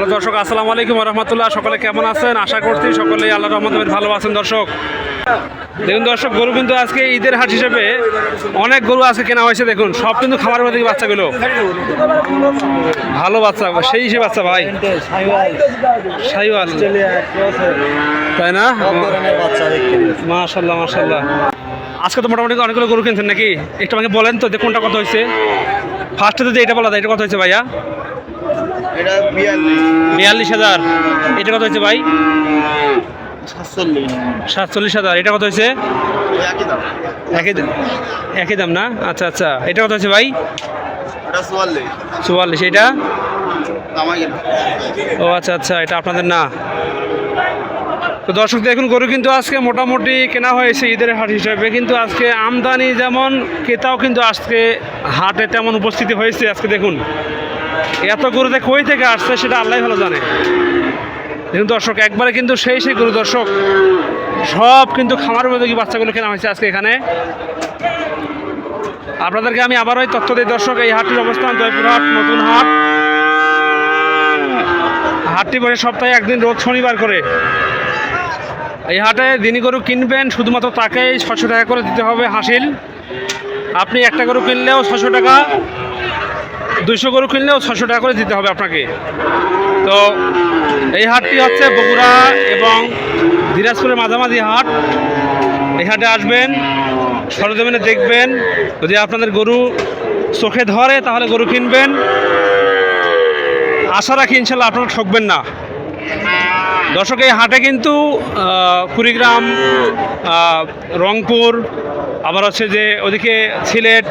Hello দর্শক, আসসালামু আলাইকুম রহমতুল্লাহ। সকলে কেমন আছেন? আশা করছি সকলেই আল্লাহর রহমতে ভালো আছেন। দর্শক দেখুন, দর্শক গরু কিন্তু আজকে ঈদের হাট হিসেবে অনেক গরু আজকে কেনা হয়েছে। দেখুন সব কিন্তু খামারের মধ্যে বাচ্চাগুলো ভালো বাচ্চা, সেই হিসেবে বাচ্চা ভাই শাহিওয়াল, তাই না? মাশাল্লাহ মাশাল্লাহ। আজকে তো মোটামুটি অনেকগুলো গরু কিনছেন নাকি? একটু আমাকে বলেন তো যে কোনটা কত হয়েছে। ফার্স্টে যদি এটা বলা যায়, এটা কত হয়েছে ভাইয়া? এটা 42,000। এটা কত হয়েছে ভাই? 47,000। এটা কত হয়েছে? একই দাম না? আচ্ছা আচ্ছা। এটা কত হয়েছে ভাই? এটা 44। এটা আমাকে ও আচ্ছা আচ্ছা, এটা আপনাদের না। তো দর্শক দেখুন, গরু কিন্তু আজকে মোটামুটি কেনা হয়েছে ঈদের হাট হিসাবে, কিন্তু আজকে আমদানি যেমন ক্রেতাও কিন্তু আজকে হাটে তেমন উপস্থিতি হয়েছে। আজকে দেখুন এত গরুতে কই থেকে আসছে সেটা আল্লাহ ভালো জানে। দেখুন দর্শক, একবারে কিন্তু সেই গরু দর্শক, সব কিন্তু খামার উপযোগী বাচ্চাগুলো কেনা হয়েছে আজকে এখানে। আপনাদেরকে আমি আবারও তথ্য দিই দর্শক, এই হাটটির অবস্থান জয়পুরহাট নতুন হাট। হাটটি বসে সপ্তাহে একদিন, রোজ শনিবার করে। এই হাটে যিনি গরু কিনবেন শুধুমাত্র তাকেই 600 টাকা করে দিতে হবে হাসিল। আপনি একটা গরু কিনলেও 600 টাকা, 200 গরু কিনলেও 600 টাকা করে দিতে হবে আপনাকে। তো এই হাটটি হচ্ছে বগুড়া এবং দিনাজপুরের মাঝামাঝি হাট। এই হাটে আসবেন, সরজমিনে দেখবেন, যদি আপনাদের গরু চোখে ধরে তাহলে গরু কিনবেন। আশা রাখি ইনশাল্লাহ আপনারা ঠকবেন না। দর্শক এই হাটে কিন্তু কুড়িগ্রাম, রংপুর, আবার হচ্ছে যে ওদিকে সিলেট,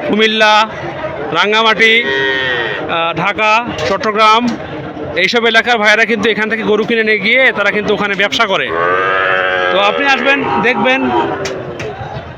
কুমিল্লা, রাঙ্গামাটি, ঢাকা, চট্টগ্রাম, এইসব এলাকার ভাইয়েরা কিন্তু এখান থেকে গরু কিনে নিয়ে গিয়ে তারা কিন্তু ওখানে ব্যবসা করে। তো আপনি আসবেন, দেখবেন,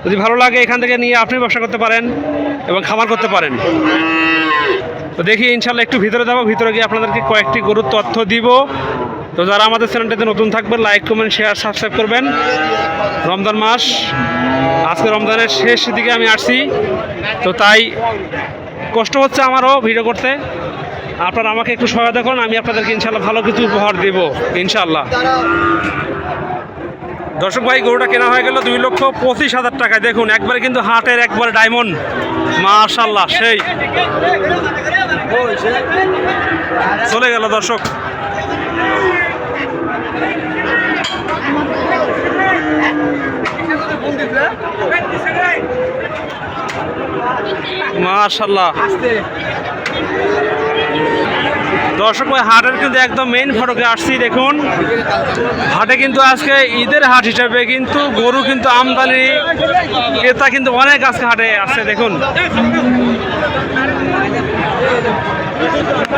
যদি ভালো লাগে এখান থেকে নিয়ে আপনি ব্যবসা করতে পারেন এবং খামার করতে পারেন। তো দেখি ইনশাল্লাহ একটু ভিতরে যাবো, ভিতরে গিয়ে আপনাদেরকে কয়েকটি গরুর তথ্য দিব। তো যারা আমাদের চ্যানেলটাতে নতুন থাকবেন, লাইক কমেন্ট শেয়ার সাবস্ক্রাইব করবেন। রমজান মাস, আজকে রমজানের শেষ দিকে আমি আসছি, তো তাই কষ্ট হচ্ছে আমারও ভিডিও করতে। আপনারা আমাকে একটু সহায়তা করুন, আমি আপনাদেরকে ইনশাল্লাহ ভালো কিছু উপহার দেব ইনশাল্লাহ। দর্শক ভাই, গরুটা কেনা হয়ে গেল 2,25,000 টাকায়। দেখুন একবারে কিন্তু হাটের একবারে ডায়মন্ড, মাশাল্লাহ সেই। চলে গেল দর্শক। মাশাল্লাহ দর্শক ভাই, হাটের কিন্তু একদম মেইন ফটকে আসছি। দেখুন হাটে কিন্তু আজকে ঈদের হাট হিসাবে কিন্তু গরু কিন্তু আমদানি ক্রেতা কিন্তু অনেক আজকে হাটে আসছে। দেখুন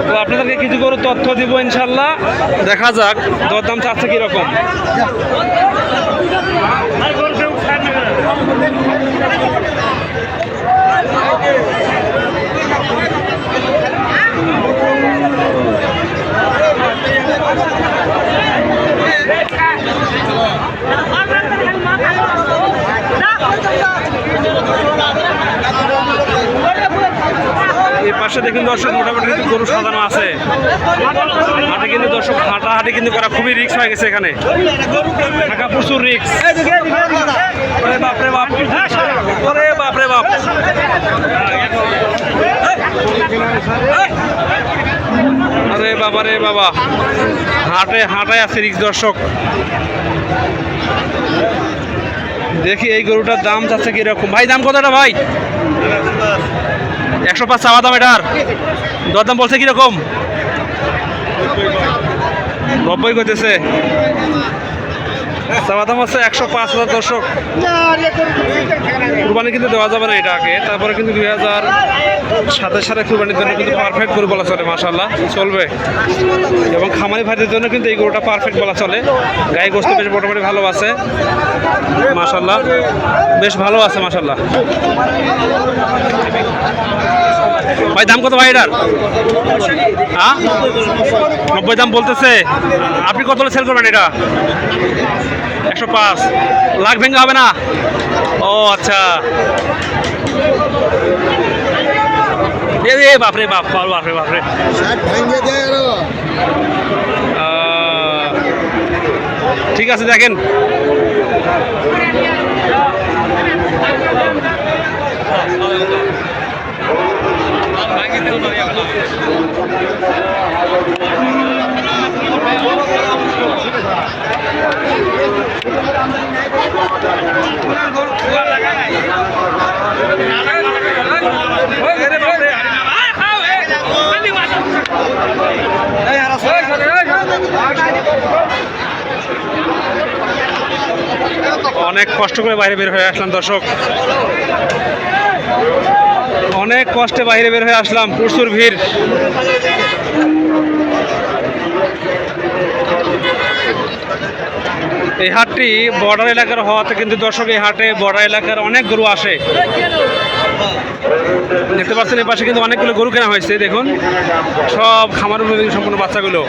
তো আপনাদেরকে কিছু গরু তথ্য দিব ইনশাল্লাহ। দেখা যাক দরদাম চাচ্ছে কীরকম। এই পাশে দেখুন দর্শক, মোটামুটি কিন্তু গরু সাজানো আছে। হাটে কিন্তু দর্শক হাঁটাহাঁটি কিন্তু করা খুবই রিস্ক হয়ে গেছে এখানে, ঢাকা প্রচুর রিস্ক। বাপরে বাপ, ওরে বাপরে বাপ, আরে বাবা রে বাবা, হাঁটায় আছে রিস্ক দর্শক। দেখি এই গরুটার দাম যাচ্ছে কিরকম। ভাই দাম কতটা ভাই? 105 চাওয়া দাম। এটার দরদাম বলছে কিরকম? 90 করতেছে। চাওয়া দাম হচ্ছে 105,000 দর্শক। কুরবানি কিন্তু দেওয়া যাবে না এটাকে, তারপরে কিন্তু 2027 সালে কুরবানির জন্য কিন্তু পারফেক্ট গরু বলা চলে, মাশাআল্লাহ চলবে। এবং খামারি ভাইদের জন্য কিন্তু এই গরুটা পারফেক্ট বলা চলে। গায়ে গোস্ত বেশ মোটামুটি ভালো আছে, মাশাআল্লাহ বেশ ভালো আছে মাশাআল্লাহ। ভাই দাম কত ভাই এটার? 90 দাম বলতেছে। আপনি কত সেল করবেন এটা? 105। লাখ ভেঙে হবে না? ও আচ্ছা, বাপরে বাপ, বাপরে বাপরে। ঠিক আছে দেখেন। অনেক কষ্ট করে বাইরে বের হয়ে আসলাম দর্শক, অনেক কষ্টে বাইরে বের হয়ে আসলাম, প্রচুর ভিড়। এই হাটটি বর্ডার এলাকার হওয়াতে কিন্তু দর্শক এই হাটে বর্ডার এলাকার অনেক গরু আসে। দেখতে পাচ্ছেন এই পাশে কিন্তু অনেকগুলো গরু কেনা হয়েছে, দেখুন সব খামার উপযোগী সম্পূর্ণ বাচ্চাগুলো।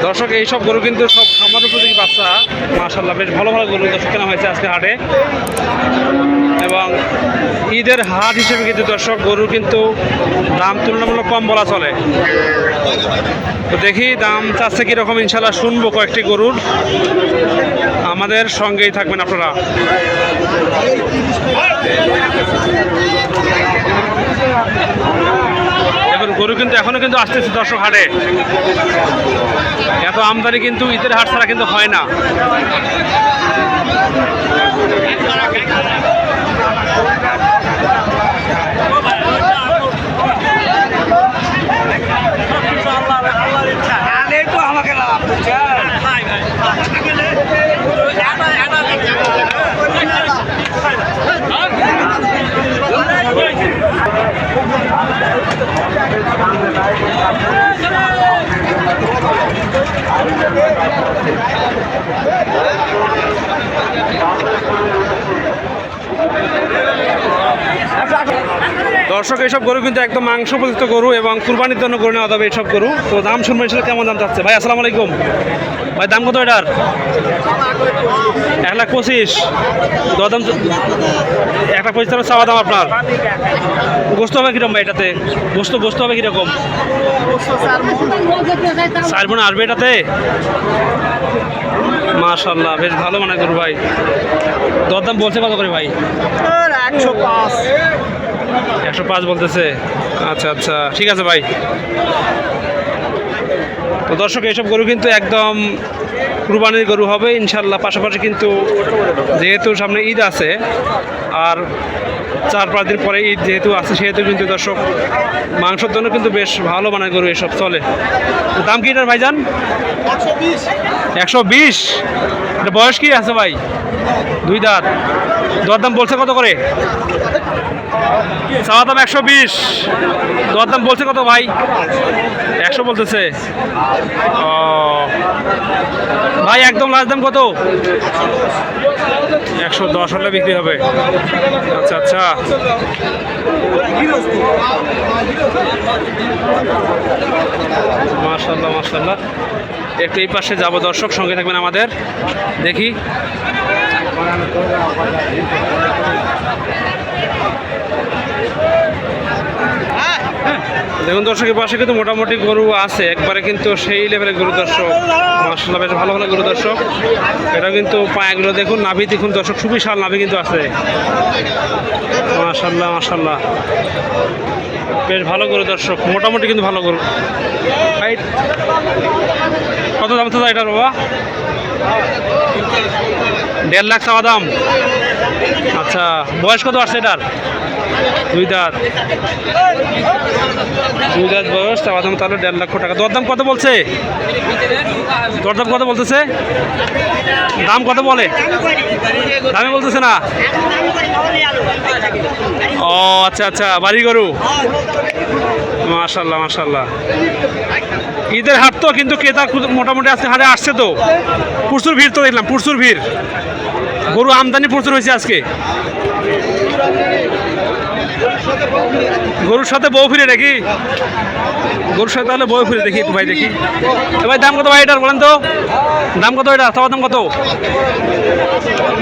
দর্শক এইসব গরু কিন্তু সব খামার উপযোগী বাচ্চা, মাশাআল্লাহ বেশ ভালো ভালো গরু দর্শক কেনা হয়েছে আজকে হাটে। এবং ঈদের হাট হিসেবে কিন্তু দর্শক গরু কিন্তু দাম তুলনামূলক কম বলা চলে। তো দেখি দাম চাচ্ছে কীরকম, ইনশাল্লাহ শুনবো কয়েকটি গরুর, আমাদের সঙ্গেই থাকবেন আপনারা। এখন গরু কিন্তু এখনো কিন্তু আসতেছে দর্শক হাটে, এত আমদানি কিন্তু ঈদের হাট ছাড়া কিন্তু হয় না। দর্শক এইসব গরু কিন্তু একদম মাংস উপযুক্ত গরু এবং কুরবানির জন্য গরু নেওয়া যাবে এইসব গরু। তো দাম শুনবেন সেটা কেমন দাম চাচ্ছে ভাই? আসসালামু আলাইকুম ভাই, দাম কত এটার? 1,25,000। দরদাম 1,25,000 চাওয়া দাম আপনার। গোস্ত হবে কীরকম ভাই এটাতে? গোস্ত হবে কীরকম? 4 মণ আসবে এটাতে? মাশাআল্লাহ বেশ ভালো মানে গরু ভাই। দরদাম বলছে কত করে ভাই? 105 বলতেছে। আচ্ছা আচ্ছা ঠিক আছে ভাই। তো দর্শক এইসব গরু কিন্তু একদম কুরবানির গরু হবে ইনশাল্লাহ। পাশাপাশি কিন্তু যেহেতু সামনে ঈদ আছে আর 4-5 দিন পরে ঈদ যেহেতু আছে, সেহেতু কিন্তু দর্শক মাংসের জন্য কিন্তু বেশ ভালো মানের গরু এসব চলে। তো দাম কি এটার ভাইজান? 120। এটা বয়স কি আছে ভাই? 2 দাঁত। দরদাম বলছে কত করে? চাওয়া দাম 120। দরদাম বলছে কত ভাই? 100 বলতেছে। ও ভাই একদম লাস্ট দাম কত? 110 হলে বিক্রি হবে। আচ্ছা আচ্ছা মাশাআল্লাহ মাশাআল্লাহ। একটু এই পাশে যাবো দর্শক, সঙ্গে থাকবেন আমাদের। দেখি দেখুন দর্শকের পাশে কিন্তু মোটামুটি গরু আছে একবারে, কিন্তু সেই লেভেলের গরু দর্শক, মাশাআল্লাহ বেশ ভালো ভালো গরু দর্শক। এটা কিন্তু পায়াগুলো দেখুন, নাভি দেখুন দর্শক, সুবিশাল নাভি কিন্তু আছে। মাশাআল্লাহ মাশাআল্লাহ বেশ ভালো গরু দর্শক, মোটামুটি কিন্তু ভালো গরু। ভাই কত দাম তো এটার বাবা? 1.5 লাখ চাওয়া দাম। আচ্ছা বয়স কত আসছে এটার? 2 দাঁত। 2 দাঁত বয়স, চাওয়া দাম তাহলে 1.5 লক্ষ টাকা। দরদাম কত বলছে? দরদাম কত বলতেছে? দাম কত বলে? দামে বলতেছে না। ও আচ্ছা আচ্ছা বাড়ি গরু। মাশাআল্লাহ মাশাআল্লাহ। ঈদের হাট তো, কিন্তু ক্রেতা মোটামুটি আজকে হাটে আসছে তো, প্রচুর ভিড় তো দেখলাম, প্রচুর ভিড়। গরু আমদানি প্রচুর হয়েছে আজকে। গরুর সাথে বউ ফিরে নাকি? গরুর সাথে তাহলে বউ ফিরে দেখি একটু ভাই, দেখি এ ভাই দাম কত ভাই এটার বলেন তো? দাম কত এটা? চাওয়া দাম কত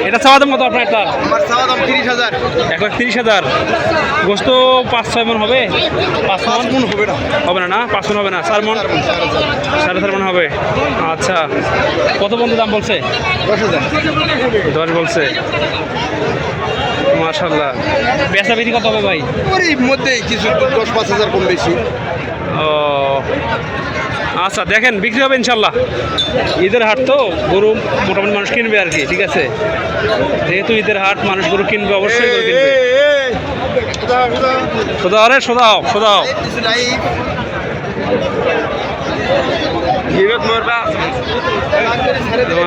এটা? চাওয়া দাম কত আপনার এটা? আমার চাওয়া দাম 30,000। 1,30,000। গোস্ত 5-6 মন হবে? 5 মন হবে না। হবে না? 5 মন হবে না, 4 মন, 4.5 মন হবে। আচ্ছা, কত বন্ধু দাম বলছে? 10,000। 10 বলছে। মাশাআল্লাহ। বেচা বিক্রি কত হবে ভাই? ওর মধ্যেই কিছু 10-5,000 কম বেশি। ও আচ্ছা, দেখেন বিক্রি হবে ইনশাল্লাহ। ঈদের হাট তো গরু মোটামুটি মানুষ কিনবে আর কি, ঠিক আছে? যেহেতু ঈদের হাট, মানুষ গরু কিনবে, অবশ্যই গরু কিনবে। সোদাও রে, সোদাও সোদাও।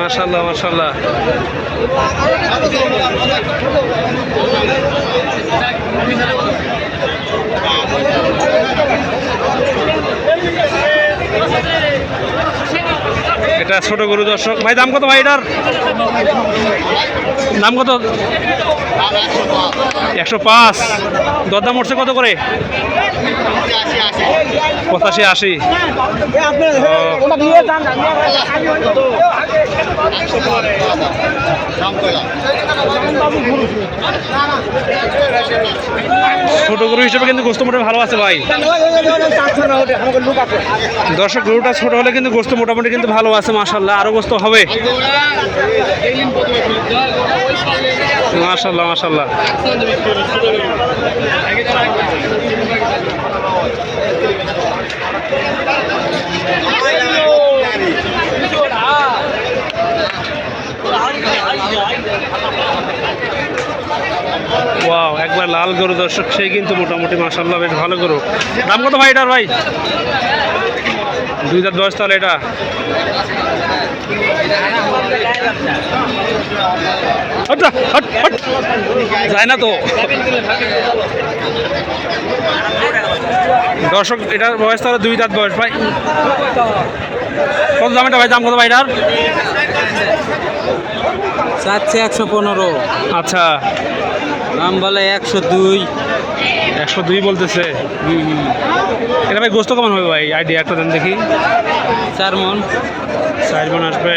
মাশাল্লাহ মাশাল্লাহ। এটা ছোট গরু দর্শক। ভাই দাম কত ভাই এটার? দাম কত? 105। দরদাম উঠছে কত করে? 85-80। ছোট গরু হিসেবে কিন্তু গোস্ত মোটামুটি ভালো আছে ভাই। দর্শক গরুটা ছোট হলে কিন্তু গোস্ত মোটামুটি কিন্তু ভালো আছে মাশাল্লাহ। আরো গোস্ত হবে মাশাল্লাহ মাশাল্লাহ। ওয়াও, একবার লাল গরু দর্শক, সেই কিন্তু মোটামুটি মাশাল্লাহ বেশ ভালো গরু। দাম কত ভাই এটার ভাই? 2 দাঁত বয়স তাহলে এটা? যায় না তো দর্শক, এটার বয়স তাহলে 2 দাঁত বয়স ভাই। কত দাম এটা ভাই? দাম কত ভাই এটার? চাচ্ছে 115। আচ্ছা, দাম বলে 102। 102 বলতেছে। এটা ভাই গোস্ত কেমন হবে ভাই? আইডিয়া একটা দেন দেখি। 4 মন। 4 মন আসবে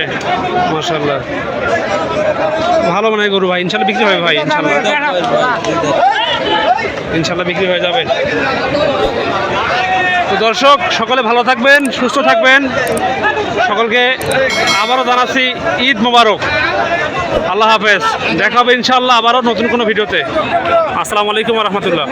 মাশাআল্লাহ। ভালো মানে গরু ভাই, ইনশাল্লাহ বিক্রি হবে ভাই, ইনশাল্লাহ ইনশাল্লাহ বিক্রি হয়ে যাবে। তো দর্শক, সকলে ভালো থাকবেন, সুস্থ থাকবেন। সকলকে আবারও জানাচ্ছি ঈদ মোবারক। আল্লাহ হাফেজ। দেখা হবে ইনশাআল্লাহ আবারও নতুন কোনো ভিডিওতে। আসসালামু আলাইকুম ওয়া রাহমাতুল্লাহ।